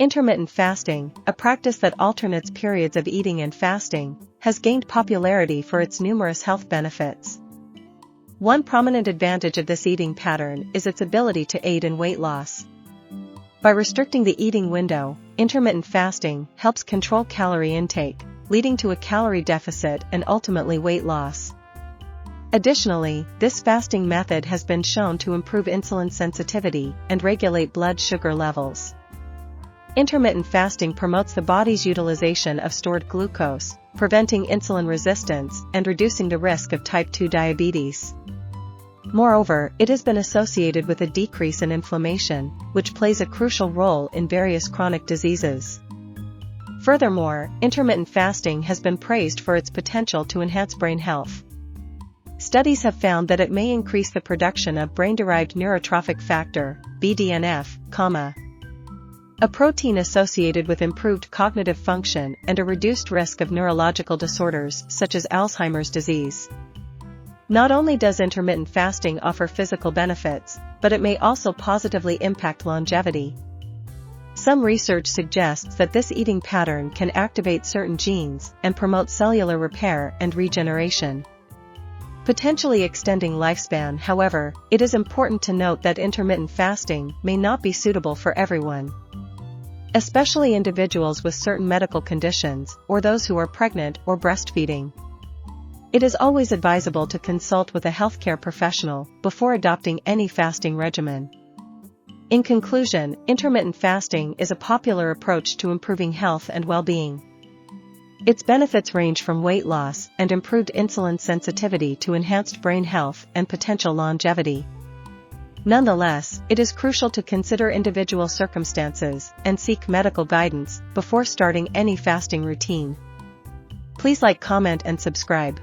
Intermittent fasting, a practice that alternates periods of eating and fasting, has gained popularity for its numerous health benefits. One prominent advantage of this eating pattern is its ability to aid in weight loss. By restricting the eating window, intermittent fasting helps control calorie intake, leading to a calorie deficit and ultimately weight loss. Additionally, this fasting method has been shown to improve insulin sensitivity and regulate blood sugar levels. Intermittent fasting promotes the body's utilization of stored glucose, preventing insulin resistance and reducing the risk of type 2 diabetes. Moreover, it has been associated with a decrease in inflammation, which plays a crucial role in various chronic diseases. Furthermore, intermittent fasting has been praised for its potential to enhance brain health. Studies have found that it may increase the production of brain-derived neurotrophic factor, BDNF, a protein associated with improved cognitive function and a reduced risk of neurological disorders such as Alzheimer's disease. Not only does intermittent fasting offer physical benefits, but it may also positively impact longevity. Some research suggests that this eating pattern can activate certain genes and promote cellular repair and regeneration, potentially extending lifespan. However, it is important to note that intermittent fasting may not be suitable for everyone, especially individuals with certain medical conditions or those who are pregnant or breastfeeding. It is always advisable to consult with a healthcare professional before adopting any fasting regimen. In conclusion, intermittent fasting is a popular approach to improving health and well-being. Its benefits range from weight loss and improved insulin sensitivity to enhanced brain health and potential longevity. Nonetheless, it is crucial to consider individual circumstances and seek medical guidance before starting any fasting routine. Please like, comment, and subscribe.